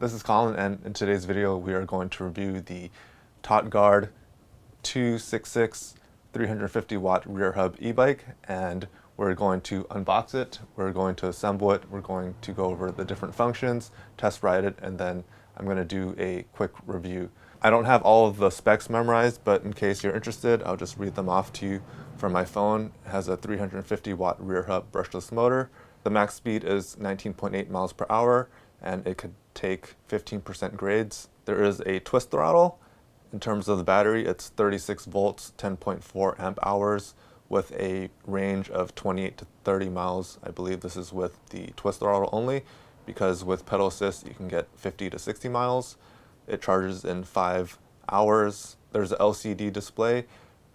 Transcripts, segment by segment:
This is Colin, and in today's video we are going to review the TotGuard T-266 350 watt rear hub e-bike, and we're going to unbox it, we're going to assemble it, we're going to go over the different functions, test ride it, and then I'm going to do a quick review. I don't have all of the specs memorized, but in case you're interested, I'll just read them off to you from my phone. It has a 350 watt rear hub brushless motor. The max speed is 19.8 miles per hour, and it could take 15% grades. There is a twist throttle. In terms of the battery, it's 36 volts, 10.4 amp hours with a range of 28 to 30 miles. I believe this is with the twist throttle only, because with pedal assist you can get 50 to 60 miles. It charges in 5 hours. There's an LCD display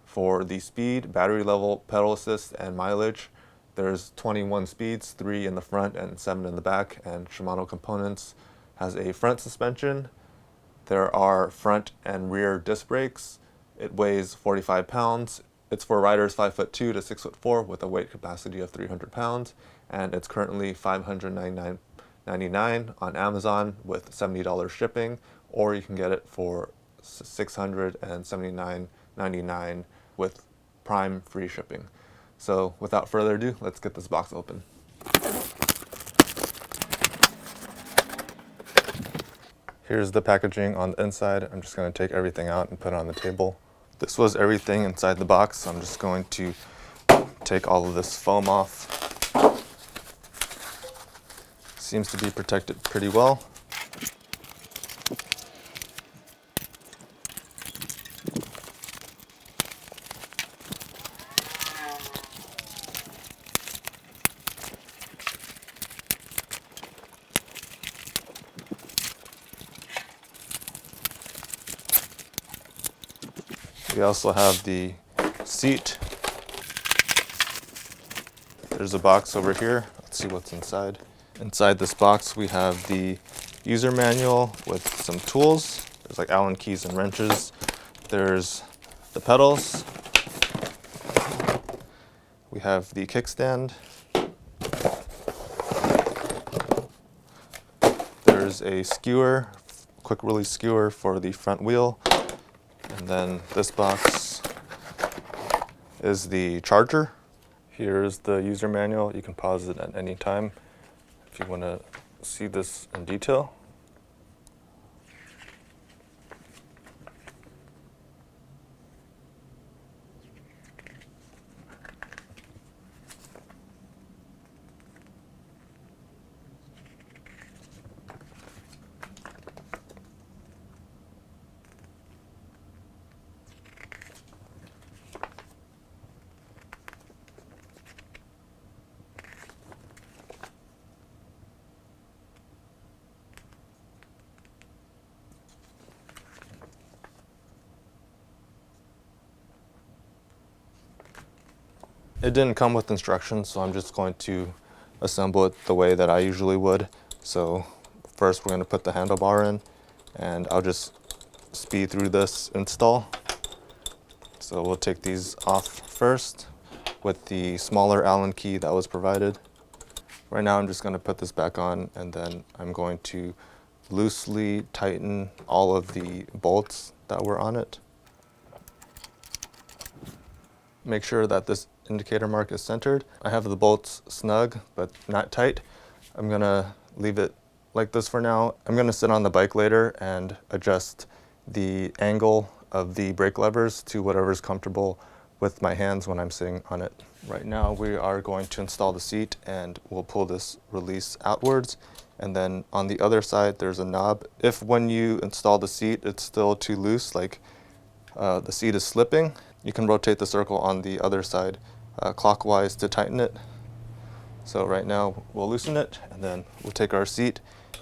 for the speed, battery level, pedal assist, and mileage. There's 21 speeds, 3 in the front and 7 in the back, and Shimano components. Has a front suspension. There are front and rear disc brakes. It weighs 45 pounds. It's for riders 5'2" to 6'4" with a weight capacity of 300 pounds, and it's currently $599.99 on Amazon with $70 shipping, or you can get it for $679.99 with Prime free shipping. So without further ado, let's get this box open. Here's the packaging on the inside. I'm just going to take everything out and put it on the table. This was everything inside the box, so I'm just going to take all of this foam off. Seems to be protected pretty well. We also have the seat. There's a box over here. Let's see what's inside. Inside this box we have the user manual with some tools. There's like Allen keys and wrenches. There's the pedals. We have the kickstand. There's a skewer, quick release skewer for the front wheel. And then this box is the charger. Here's the user manual. You can pause it at any time if you want to see this in detail. It didn't come with instructions, so I'm just going to assemble it the way that I usually would. So first we're going to put the handlebar in, and I'll just speed through this install. So we'll take these off first with the smaller Allen key that was provided. Right now I'm just going to put this back on, and then I'm going to loosely tighten all of the bolts that were on it. Make sure that this indicator mark is centered. I have the bolts snug but not tight. I'm gonna leave it like this for now. I'm gonna sit on the bike later and adjust the angle of the brake levers to whatever's comfortable with my hands when I'm sitting on it. Right now we are going to install the seat, and we'll pull this release outwards, and then on the other side there's a knob. If when you install the seat it's still too loose, like the seat is slipping, you can rotate the circle on the other side clockwise to tighten it. So right now we'll loosen it, and then we'll take our seat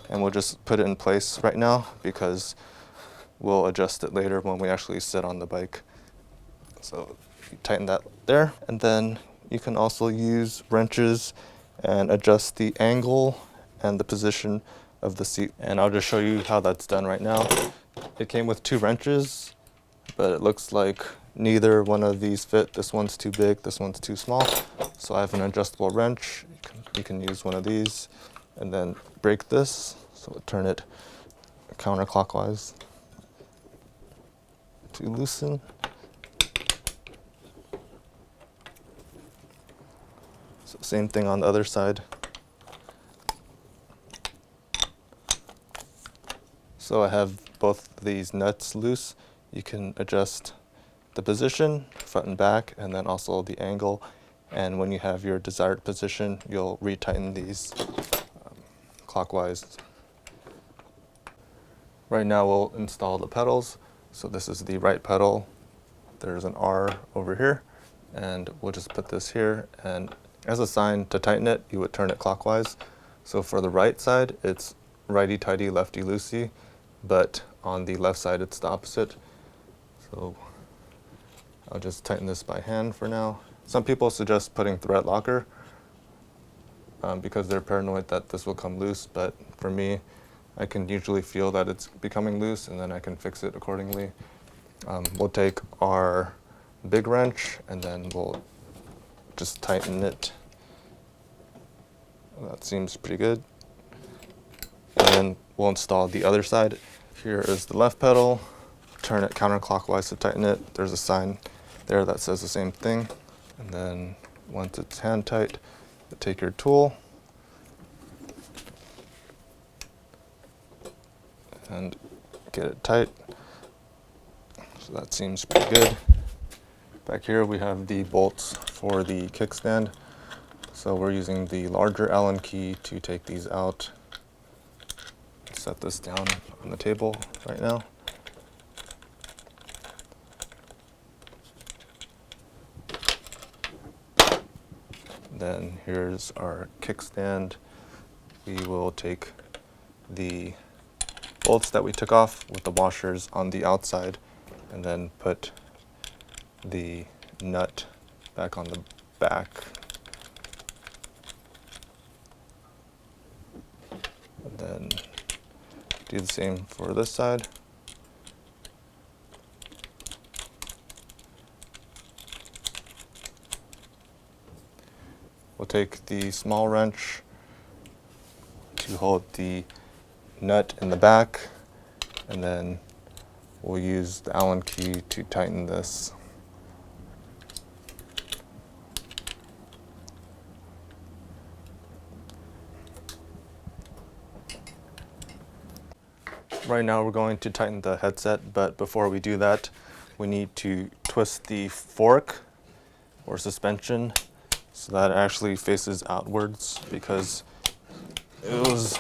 and we'll just put it in place right now, because we'll adjust it later when we actually sit on the bike. So you tighten that there, and then you can also use wrenches and adjust the angle and the position of the seat. And I'll just show you how that's done right now. It came with 2 wrenches, but it looks like neither one of these fit. This one's too big, this one's too small. So I have an adjustable wrench. You can use one of these and then break this. So turn it counterclockwise to loosen. So same thing on the other side. So I have both these nuts loose. You can adjust the position, front and back, and then also the angle. And when you have your desired position, you'll retighten these clockwise. Right now we'll install the pedals. So this is the right pedal. There's an R over here, and we'll just put this here. And as a sign to tighten it, you would turn it clockwise. So for the right side, it's righty-tighty, lefty-loosey, but on the left side, it's the opposite. So I'll just tighten this by hand for now. Some people suggest putting thread locker because they're paranoid that this will come loose, but for me, I can usually feel that it's becoming loose and then I can fix it accordingly. We'll take our big wrench and then we'll just tighten it. That seems pretty good. And then we'll install the other side. Here is the left pedal. Turn it counterclockwise to tighten it. There's a sign there that says the same thing. And then once it's hand tight, you take your tool and get it tight. So that seems pretty good. Back here we have the bolts for the kickstand. So we're using the larger Allen key to take these out. Set this down on the table right now. Then here's our kickstand. We will take the bolts that we took off with the washers on the outside and then put the nut back on the back. And then do the same for this side. We'll take the small wrench to hold the nut in the back, and then we'll use the Allen key to tighten this. Right now we're going to tighten the headset, but before we do that, we need to twist the fork or suspension so that it actually faces outwards because it was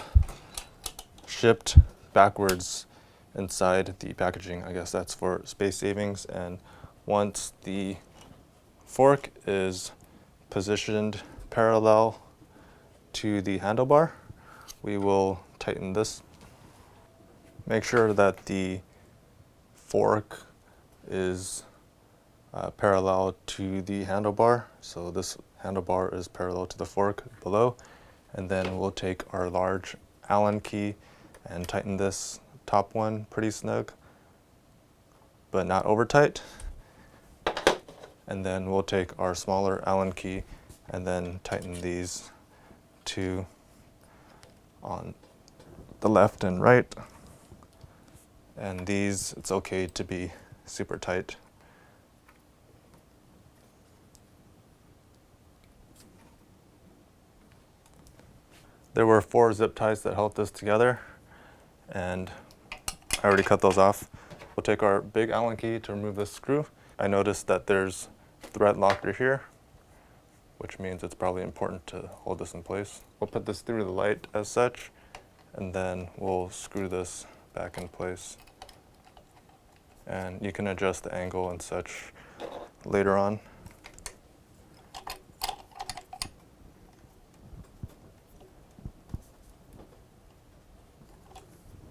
shipped backwards inside the packaging. I guess that's for space savings. And once the fork is positioned parallel to the handlebar, we will tighten this. Make sure that the fork is parallel to the handlebar. So this handlebar is parallel to the fork below. And then we'll take our large Allen key and tighten this top one pretty snug, but not over tight. And then we'll take our smaller Allen key and then tighten these two on the left and right. And these, it's okay to be super tight. There were 4 zip ties that held this together, and I already cut those off. We'll take our big Allen key to remove this screw. I noticed that there's thread locker here, which means it's probably important to hold this in place. We'll put this through the light as such, and then we'll screw this back in place. And you can adjust the angle and such later on.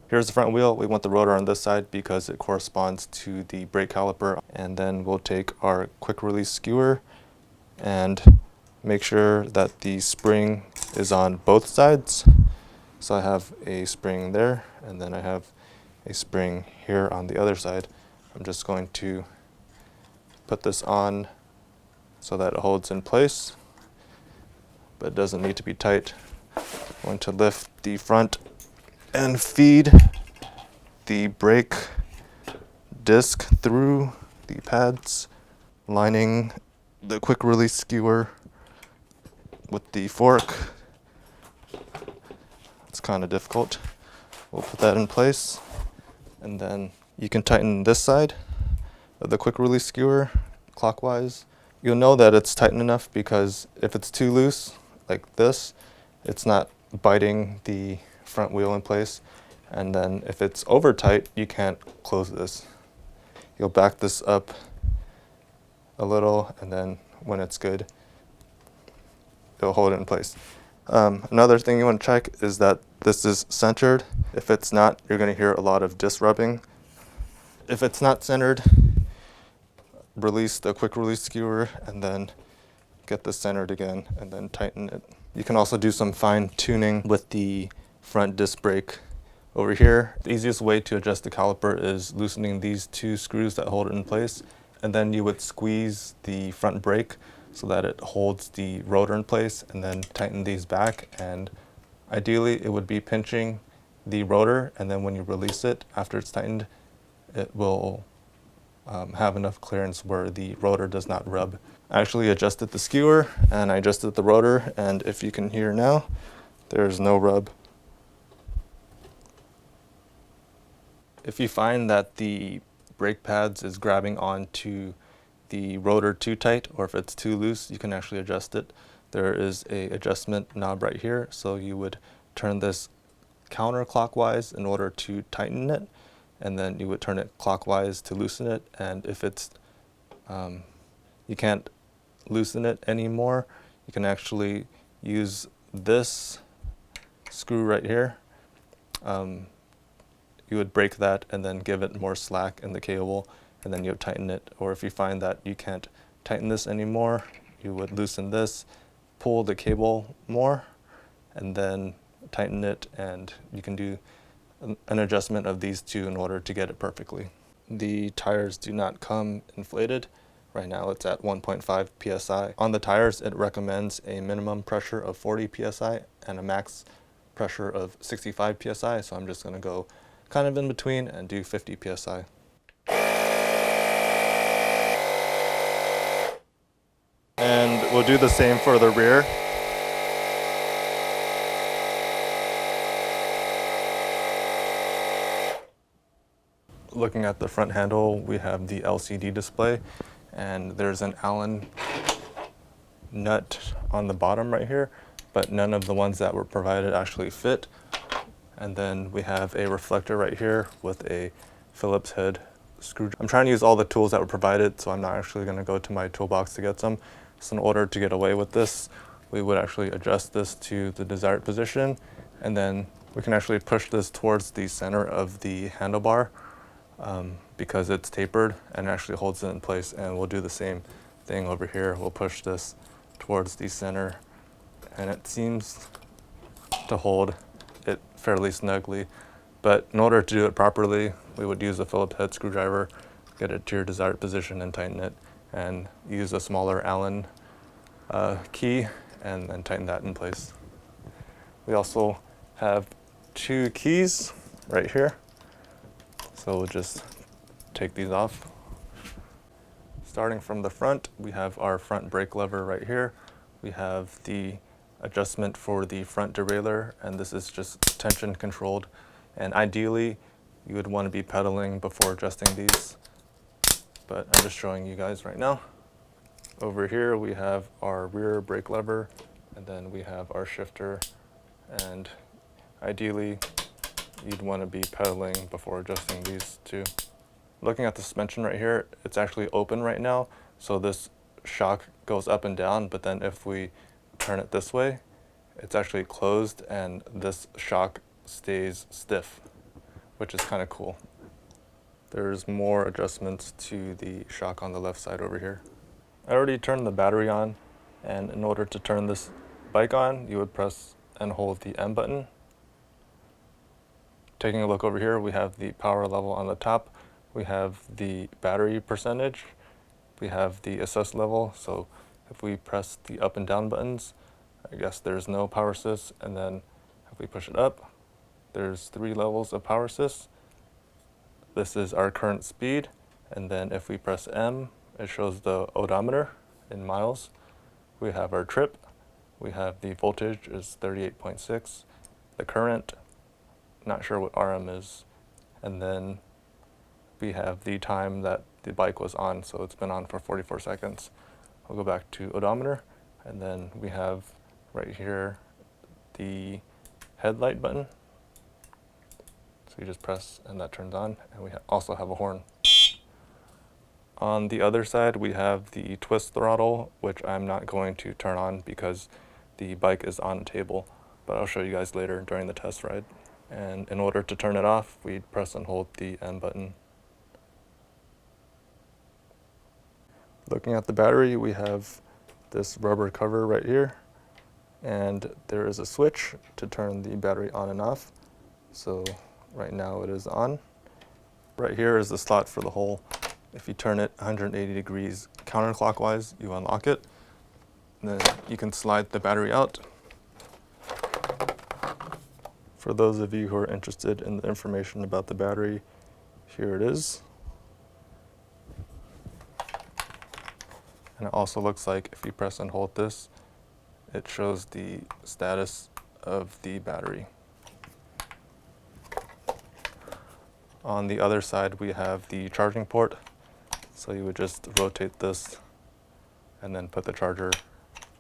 Here's the front wheel. We want the rotor on this side because it corresponds to the brake caliper. And then we'll take our quick release skewer and make sure that the spring is on both sides. So I have a spring there, and then I have a spring here on the other side. I'm just going to put this on so that it holds in place, but it doesn't need to be tight. I'm going to lift the front and feed the brake disc through the pads, lining the quick release skewer with the fork. It's kind of difficult. We'll put that in place, and then you can tighten this side of the quick release skewer clockwise. You'll know that it's tight enough because if it's too loose, like this, it's not biting the front wheel in place. And then if it's over tight, you can't close this. You'll back this up a little, and then when it's good, it'll hold it in place. Another thing you want to check is that this is centered. If it's not, you're going to hear a lot of disc rubbing. If it's not centered, release the quick release skewer and then get this centered again and then tighten it. You can also do some fine tuning with the front disc brake over here. The easiest way to adjust the caliper is loosening these two screws that hold it in place, and then you would squeeze the front brake so that it holds the rotor in place, and then tighten these back, and ideally it would be pinching the rotor, and then when you release it after it's tightened, it will have enough clearance where the rotor does not rub. I actually adjusted the skewer and I adjusted the rotor, and if you can hear now, there's no rub. If you find that the brake pads is grabbing onto the rotor too tight, or if it's too loose, you can actually adjust it. There is a adjustment knob right here, so you would turn this counterclockwise in order to tighten it, and then you would turn it clockwise to loosen it. And if it's you can't loosen it anymore, you can actually use this screw right here. You would break that and then give it more slack in the cable, and then you would tighten it. Or if you find that you can't tighten this anymore, you would loosen this, pull the cable more, and then tighten it, and you can do an adjustment of these two in order to get it perfectly. The tires do not come inflated. Right now it's at 1.5 psi. On the tires, it recommends a minimum pressure of 40 psi and a max pressure of 65 psi, so I'm just going to go kind of in between and do 50 psi. And we'll do the same for the rear. Looking at the front handle, we have the LCD display, and there's an Allen nut on the bottom right here, but none of the ones that were provided actually fit. And then we have a reflector right here with a Phillips head screw. I'm trying to use all the tools that were provided, so I'm not actually going to go to my toolbox to get some. So in order to get away with this, we would actually adjust this to the desired position, and then we can actually push this towards the center of the handlebar because it's tapered and actually holds it in place. And we'll do the same thing over here. We'll push this towards the center, and it seems to hold it fairly snugly. But in order to do it properly, we would use a Phillips head screwdriver, get it to your desired position and tighten it, and use a smaller Allen key and then tighten that in place. We also have two keys right here, so we'll just take these off. Starting from the front, we have our front brake lever right here. We have the adjustment for the front derailleur, and this is just tension controlled, and ideally you would want to be pedaling before adjusting these, but I'm just showing you guys right now. Over here we have our rear brake lever, and then we have our shifter, and ideally you'd want to be pedaling before adjusting these two. Looking at the suspension right here, it's actually open right now, so this shock goes up and down, but then if we turn it this way, it's actually closed and this shock stays stiff, which is kind of cool. There's more adjustments to the shock on the left side over here. I already turned the battery on, and in order to turn this bike on, you would press and hold the M button. Taking a look over here, we have the power level on the top, we have the battery percentage, we have the assist level, so if we press the up and down buttons, I guess there's no power assist, and then if we push it up, there's 3 levels of power assist, This is our current speed, and then if we press M, it shows the odometer in miles. We have our trip, we have the voltage is 38.6, the current, not sure what RM is, and then we have the time that the bike was on, so it's been on for 44 seconds. I'll go back to odometer, and then we have right here the headlight button. So you just press and that turns on, and we also have a horn. On the other side, we have the twist throttle, which I'm not going to turn on because the bike is on a table, but I'll show you guys later during the test ride. And in order to turn it off, we press and hold the M button. Looking at the battery, we have this rubber cover right here, and there is a switch to turn the battery on and off. So right now it is on. Right here is the slot for the hole. If you turn it 180 degrees counterclockwise, you unlock it. And then you can slide the battery out. For those of you who are interested in the information about the battery, here it is. And it also looks like if you press and hold this, it shows the status of the battery. On the other side, we have the charging port. So you would just rotate this and then put the charger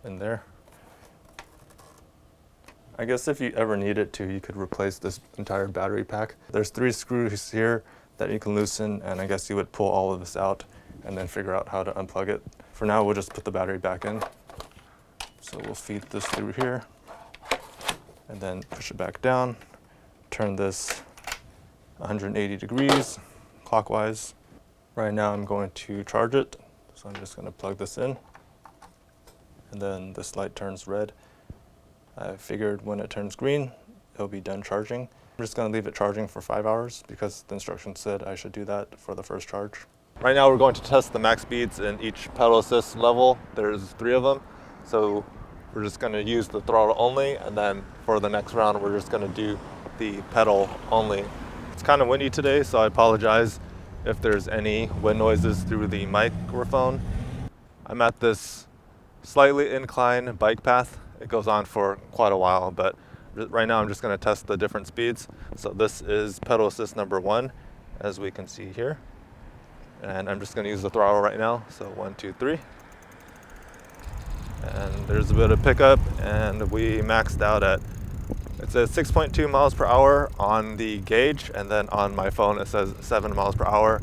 in there. I guess if you ever needed to, you could replace this entire battery pack. There's 3 screws here that you can loosen, and I guess you would pull all of this out and then figure out how to unplug it. For now, we'll just put the battery back in. So we'll feed this through here and then push it back down. Turn this 180 degrees clockwise. Right now I'm going to charge it. So I'm just going to plug this in. And then this light turns red. I figured when it turns green, it'll be done charging. I'm just going to leave it charging for 5 hours because the instructions said I should do that for the first charge. Right now we're going to test the max speeds in each pedal assist level. There's 3 of them. So we're just going to use the throttle only, and then for the next round we're just going to do the pedal only. It's kind of windy today, so I apologize if there's any wind noises through the microphone. I'm at this slightly inclined bike path. It goes on for quite a while, but right now I'm just going to test the different speeds. So this is pedal assist number 1, as we can see here. And I'm just going to use the throttle right now. So 1, 2, 3. And there's a bit of pickup, and we maxed out at, it says 6.2 miles per hour on the gauge, and then on my phone it says 7 miles per hour.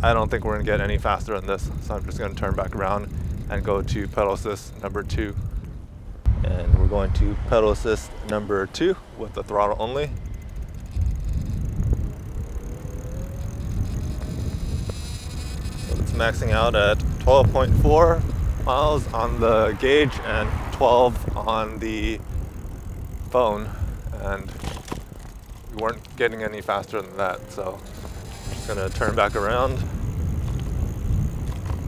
I don't think we're going to get any faster than this, so I'm just going to turn back around and go to pedal assist number 2. And we're going to pedal assist number 2 with the throttle only. So it's maxing out at 12.4 miles on the gauge and 12 on the phone, and we weren't getting any faster than that, so I'm just gonna turn back around.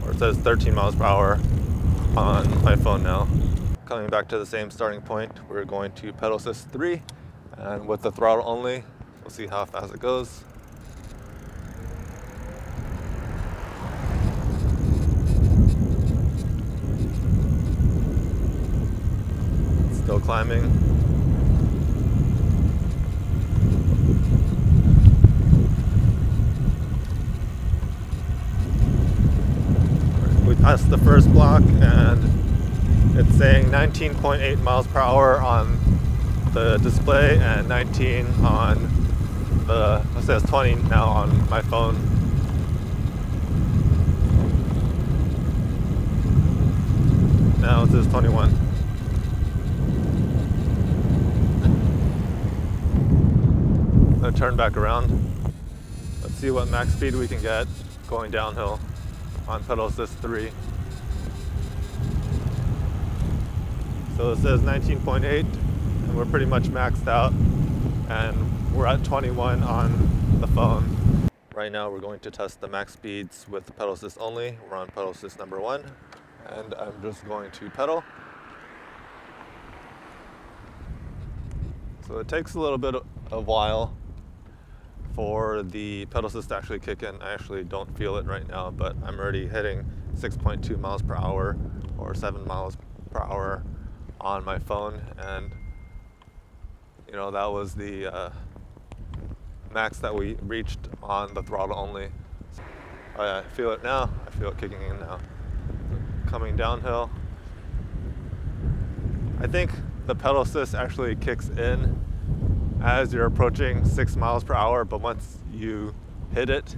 Or it says 13 miles per hour on my phone now. Coming back to the same starting point, we're going to pedal assist 3, and with the throttle only, we'll see how fast it goes. Still climbing. We passed the first block, and it's saying 19.8 miles per hour on the display and 19 on the, it says 20 now on my phone. Now it says 21. I'm gonna turn back around. Let's see what max speed we can get going downhill on pedal assist 3. So it says 19.8, and we're pretty much maxed out, and we're at 21 on the phone. Right now we're going to test the max speeds with the pedal assist only. We're on pedal assist number 1, and I'm just going to pedal. So it takes a little bit of a while for the pedal assist to actually kick in. I actually don't feel it right now, but I'm already hitting 6.2 miles per hour or 7 miles per hour on my phone, and you know, that was the max that we reached on the throttle only. I feel it now. I feel it kicking in now. Coming downhill. I think the pedal assist actually kicks in as you're approaching 6 miles per hour, but once you hit it,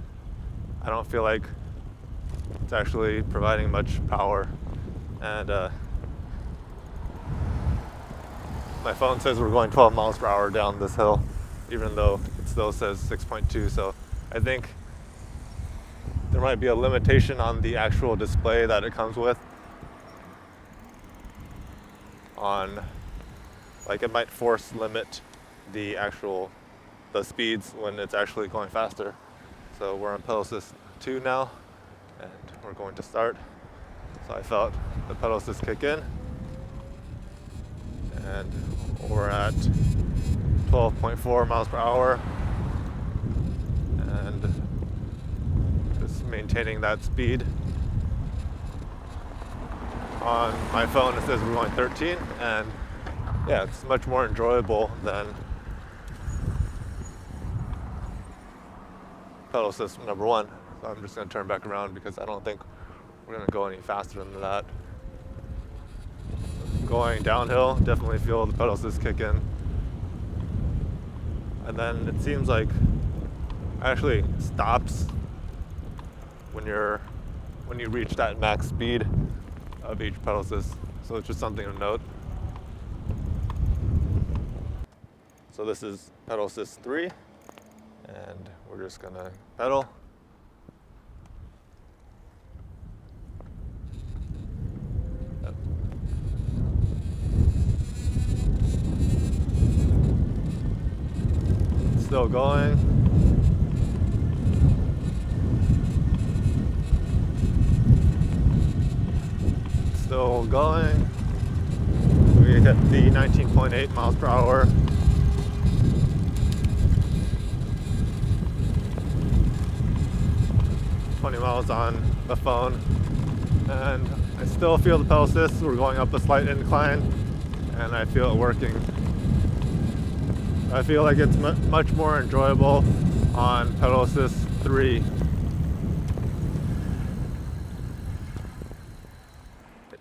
I don't feel like it's actually providing much power. And my phone says we're going 12 miles per hour down this hill, even though it still says 6.2. So I think there might be a limitation on the actual display that it comes with. On, like, it might force limit the speeds when it's actually going faster. So we're on pedal assist 2 now, and we're going to start. So I felt the pedal assist kick in, and we're at 12.4 miles per hour, and just maintaining that speed. On my phone it says we're going 13, and yeah, it's much more enjoyable than pedal assist number 1. So I'm just going to turn back around because I don't think we're going to go any faster than that. Going downhill, definitely feel the pedal assist kick in. And then it seems like it actually stops when you reach that max speed of each pedal assist. So it's just something to note. So this is pedal assist 3, and we're just gonna pedal. Yep. Still going. Still going. We hit the 19.8 miles per hour. Miles on the phone, and I still feel the pedal assist. We're going up a slight incline, and I feel it working. I feel like it's much more enjoyable on pedal assist 3.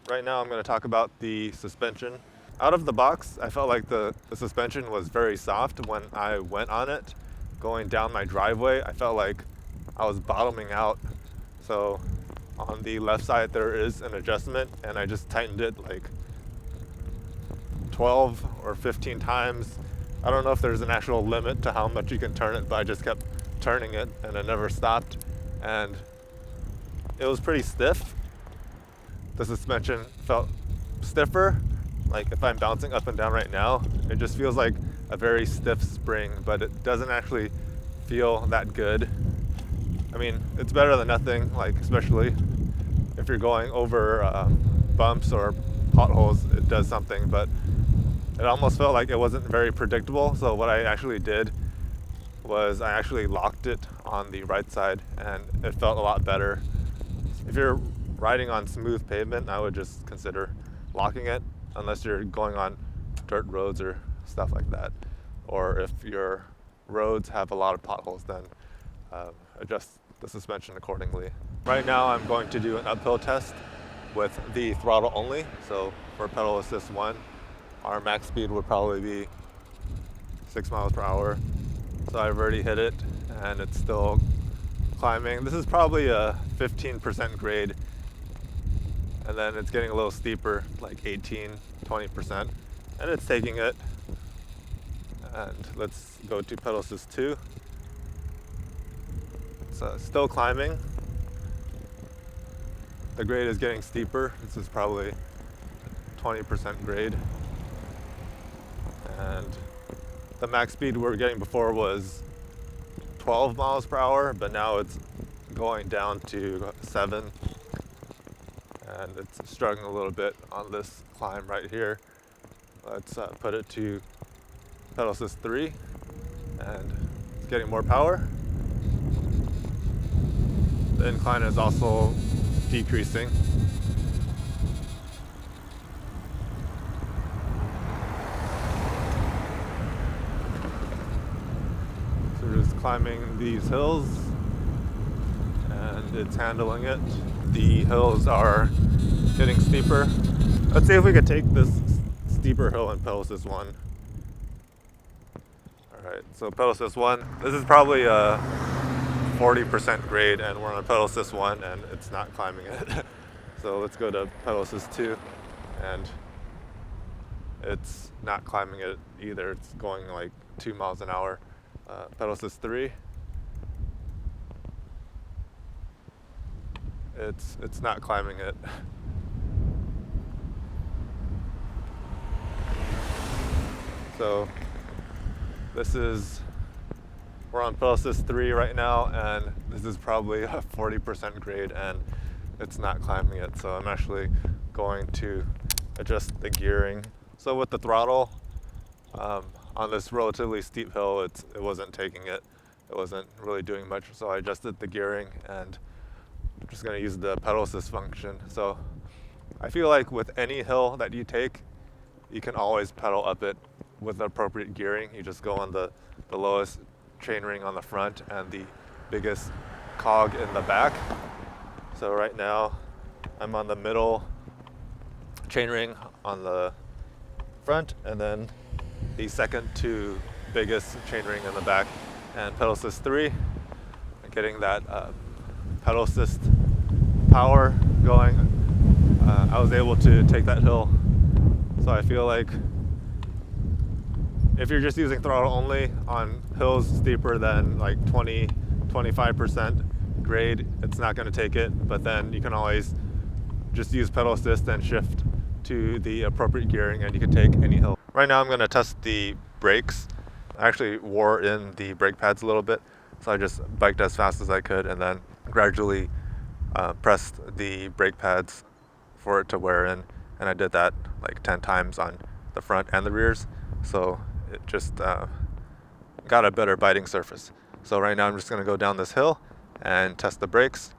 Right now I'm going to talk about the suspension. Out of the box, I felt like the suspension was very soft when I went on it. Going down my driveway, I felt like I was bottoming out. So on the left side there is an adjustment, and I just tightened it like 12 or 15 times. I don't know if there's an actual limit to how much you can turn it, but I just kept turning it and it never stopped, and it was pretty stiff. The suspension felt stiffer. Like if I'm bouncing up and down right now, it just feels like a very stiff spring, but it doesn't actually feel that good. I mean, it's better than nothing, like especially if you're going over bumps or potholes, it does something, but it almost felt like it wasn't very predictable. So what I actually did was I actually locked it on the right side, and it felt a lot better. If you're riding on smooth pavement, I would just consider locking it, unless you're going on dirt roads or stuff like that. Or if your roads have a lot of potholes, then adjust the suspension accordingly. Right now I'm going to do an uphill test with the throttle only. So for pedal assist 1, our max speed would probably be 6 miles per hour. So I've already hit it, and it's still climbing. This is probably a 15% grade, and then it's getting a little steeper, like 18, 20%, and it's taking it. And let's go to pedal assist 2. It's still climbing. The grade is getting steeper. This is probably 20% grade. And the max speed we were getting before was 12 miles per hour, but now it's going down to 7. And it's struggling a little bit on this climb right here. Let's put it to pedal assist 3 and getting more power. The incline is also decreasing. So we're just climbing these hills and it's handling it. The hills are getting steeper. Let's see if we could take this steeper hill and pedal assist one. Alright, so pedal assist one. This is probably a 40% grade and we're on pedal assist one and it's not climbing it. So let's go to pedal assist two and it's not climbing it either. It's going like 2 miles an hour. Pedal assist three. It's not climbing it. So we're on pedal assist 3 right now, and this is probably a 40% grade and it's not climbing it. So I'm actually going to adjust the gearing. So with the throttle, on this relatively steep hill, it wasn't taking it. It wasn't really doing much. So I adjusted the gearing and I'm just gonna use the pedal assist function. So I feel like with any hill that you take, you can always pedal up it with the appropriate gearing. You just go on the lowest chainring on the front and the biggest cog in the back. So right now I'm on the middle chainring on the front and then the second to biggest chainring in the back, and pedal assist 3, getting that pedal assist power going. I was able to take that hill. So I feel like if you're just using throttle only on hills steeper than like 20-25% grade, it's not going to take it, but then you can always just use pedal assist and shift to the appropriate gearing and you can take any hill. Right now I'm going to test the brakes. I actually wore in the brake pads a little bit, so I just biked as fast as I could and then gradually pressed the brake pads for it to wear in, and I did that like 10 times on the front and the rears, so it just got a better biting surface. So right now I'm just going to go down this hill and test the brakes.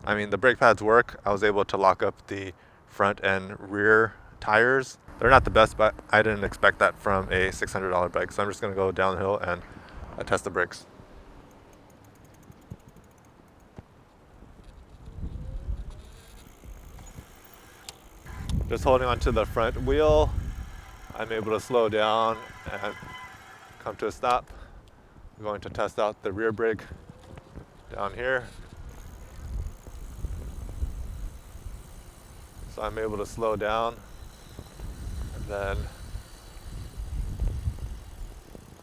I mean, the brake pads work. I was able to lock up the front and rear tires. They're not the best, but I didn't expect that from a $600 bike. So I'm just going to go downhill and test the brakes. Just holding onto the front wheel, I'm able to slow down and come to a stop. I'm going to test out the rear brake down here. So I'm able to slow down and then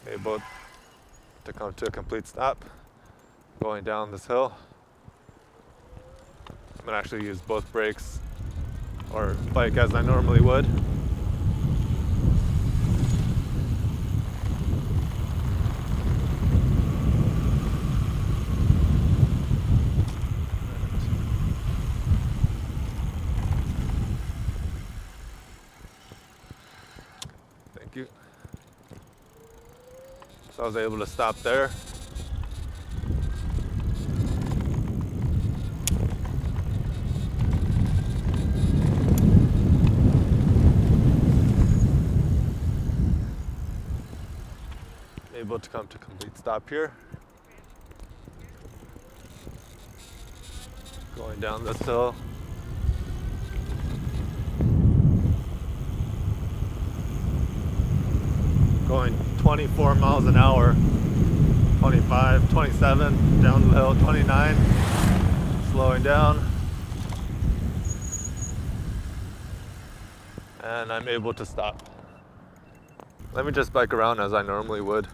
able to come to a complete stop going down this hill. I'm going to actually use both brakes or bike as I normally would. Thank you. So I was able to stop there. Able to come to complete stop here. Going down this hill. Going 24 miles an hour, 25, 27, down the hill, 29, slowing down. And I'm able to stop. Let me just bike around as I normally would.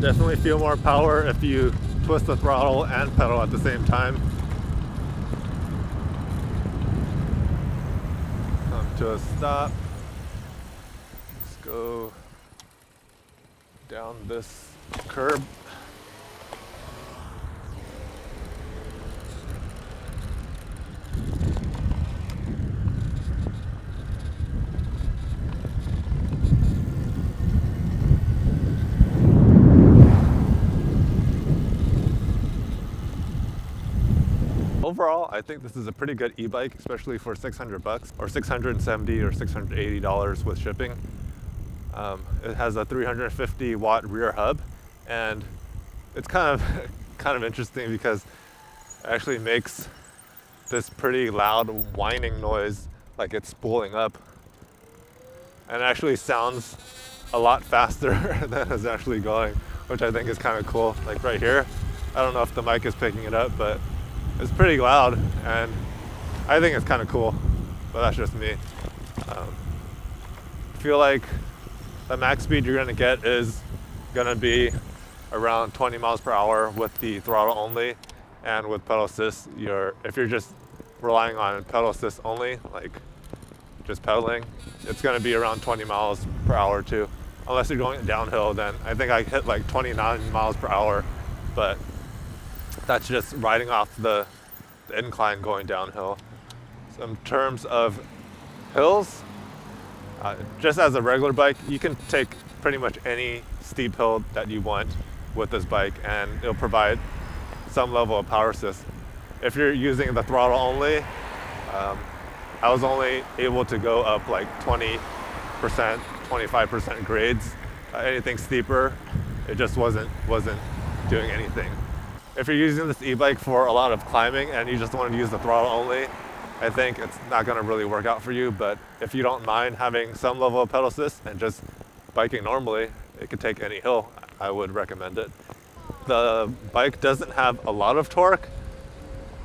Definitely feel more power if you twist the throttle and pedal at the same time. Come to a stop. Let's go down this curb. Overall, I think this is a pretty good e-bike, especially for 600 bucks or 670 or $680 with shipping. It has a 350 watt rear hub, and it's kind of interesting because it actually makes this pretty loud whining noise, like it's spooling up, and it actually sounds a lot faster than it's actually going, which I think is kind of cool. Like right here, I don't know if the mic is picking it up, but it's pretty loud, and I think it's kind of cool, but that's just me. I feel like the max speed you're gonna get is gonna be around 20 miles per hour with the throttle only, and with pedal assist, if you're just relying on pedal assist only, like just pedaling, it's gonna be around 20 miles per hour too. Unless you're going downhill, then I think I hit like 29 miles per hour, but that's just riding off the incline going downhill. So in terms of hills, just as a regular bike, you can take pretty much any steep hill that you want with this bike, and it'll provide some level of power assist. If you're using the throttle only, I was only able to go up like 20%, 25% grades. Anything steeper, it just wasn't doing anything. If you're using this e-bike for a lot of climbing and you just want to use the throttle only, I think it's not going to really work out for you. But if you don't mind having some level of pedal assist and just biking normally, it could take any hill. I would recommend it. The bike doesn't have a lot of torque,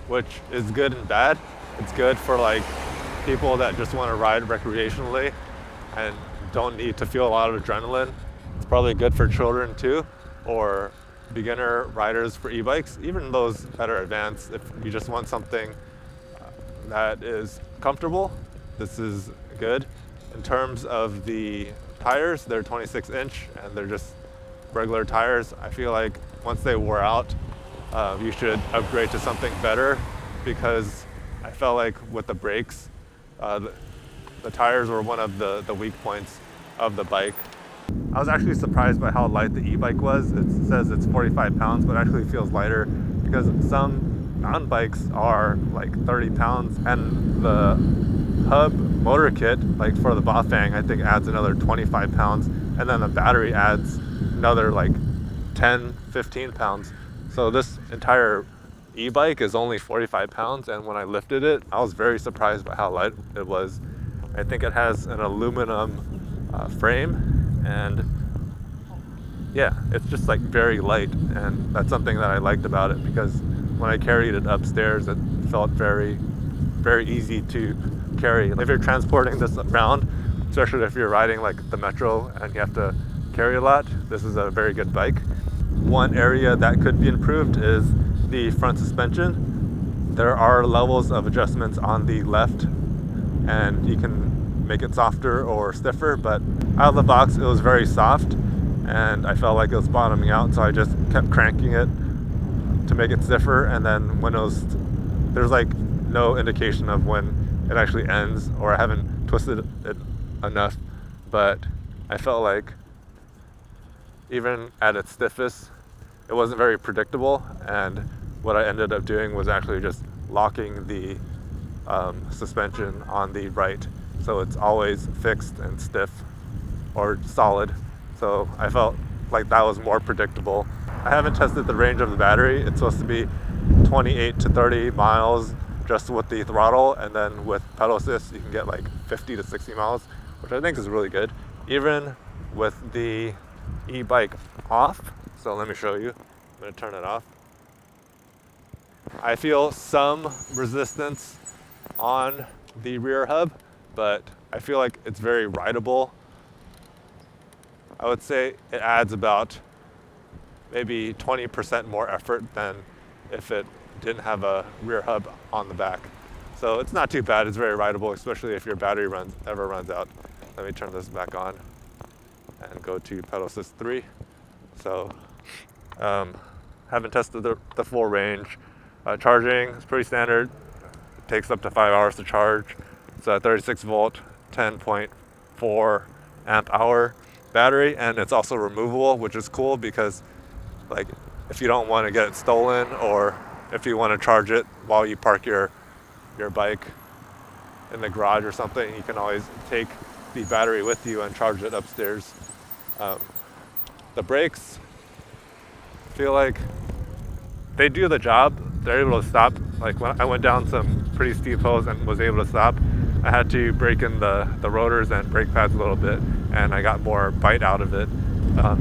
which is good and bad. It's good for like people that just want to ride recreationally and don't need to feel a lot of adrenaline. It's probably good for children too, or beginner riders for e-bikes, even those that are advanced. If you just want something that is comfortable, this is good. In terms of the tires, they're 26-inch and they're just regular tires. I feel like once they wore out, you should upgrade to something better, because I felt like with the brakes, the tires were one of the weak points of the bike. I was actually surprised by how light the e-bike was. It says it's 45 pounds, but actually feels lighter, because some mountain bikes are like 30 pounds, and the hub motor kit, like for the Bafang, I think adds another 25 pounds, and then the battery adds another like 10, 15 pounds. So this entire e-bike is only 45 pounds, and when I lifted it, I was very surprised by how light it was. I think it has an aluminum frame, and yeah, it's just like very light, and that's something that I liked about it, because when I carried it upstairs, it felt very, very easy to carry. If you're transporting this around, especially if you're riding like the metro and you have to carry a lot, this is a very good bike. One area that could be improved is the front suspension. There are levels of adjustments on the left, and you can make it softer or stiffer, but out of the box it was very soft, and I felt like it was bottoming out, so I just kept cranking it to make it stiffer. And then when there's like no indication of when it actually ends, or I haven't twisted it enough, but I felt like even at its stiffest, it wasn't very predictable, and what I ended up doing was actually just locking the suspension on the right, so it's always fixed and stiff or solid. So I felt like that was more predictable. I haven't tested the range of the battery. It's supposed to be 28 to 30 miles just with the throttle, and then with pedal assist you can get like 50 to 60 miles, which I think is really good, even with the e-bike off. So let me show you. I'm going to turn it off. I feel some resistance on the rear hub, but I feel like it's very rideable. I would say it adds about maybe 20% more effort than if it didn't have a rear hub on the back. So it's not too bad. It's very rideable, especially if your battery ever runs out. Let me turn this back on and go to pedal assist 3. So haven't tested the full range. Charging is pretty standard. It takes up to 5 hours to charge. It's a 36 volt, 10.4 amp hour battery, and it's also removable, which is cool because like if you don't want to get it stolen, or if you want to charge it while you park your bike in the garage or something, you can always take the battery with you and charge it upstairs. The brakes, feel like they do the job. They're able to stop. Like when I went down some pretty steep hills and was able to stop, I had to break in the rotors and brake pads a little bit, and I got more bite out of it.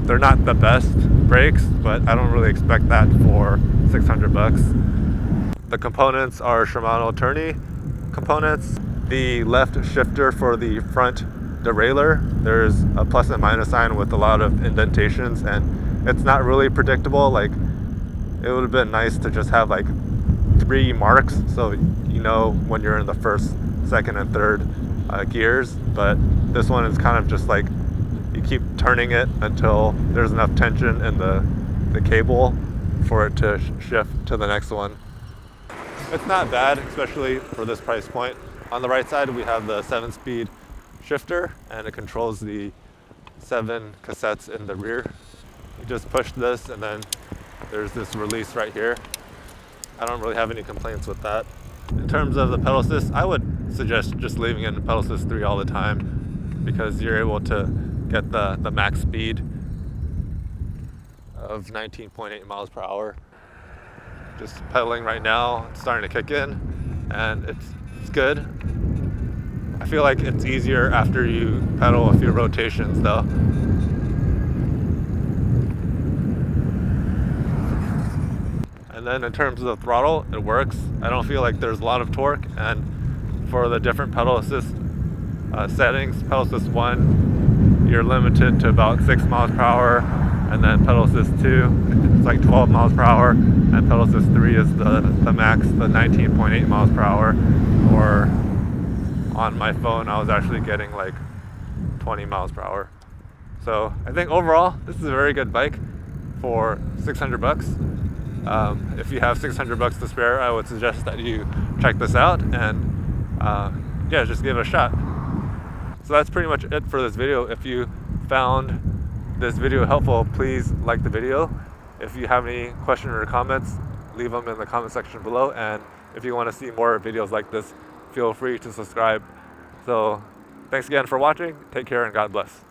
They're not the best brakes, but I don't really expect that for 600 bucks. The components are Shimano Tourney components. The left shifter for the front derailleur, there's a plus and minus sign with a lot of indentations, and it's not really predictable. Like it would have been nice to just have like 3 marks so you know when you're in the first, second, and third gears, but this one is kind of just like you keep turning it until there's enough tension in the cable for it to shift to the next one. It's not bad, especially for this price point. On the right side we have the 7-speed shifter, and it controls the 7 cassettes in the rear. You just push this, and then there's this release right here. I don't really have any complaints with that. In terms of the pedal assist, I would suggest just leaving it in pedal assist 3 all the time, because you're able to get the max speed of 19.8 miles per hour. Just pedaling right now, it's starting to kick in, and it's good. I feel like it's easier after you pedal a few rotations though. And then in terms of the throttle, it works. I don't feel like there's a lot of torque, and for the different pedal assist settings, pedal assist 1, you're limited to about 6 miles per hour, and then pedal assist 2, it's like 12 miles per hour, and pedal assist 3 is the max, the 19.8 miles per hour, or on my phone I was actually getting like 20 miles per hour. So I think overall this is a very good bike for 600 bucks. If you have 600 bucks to spare, I would suggest that you check this out, and yeah, just give it a shot. So that's pretty much it for this video. If you found this video helpful, please like the video. If you have any questions or comments, leave them in the comment section below, and if you want to see more videos like this, feel free to subscribe. So thanks again for watching. Take care and God bless.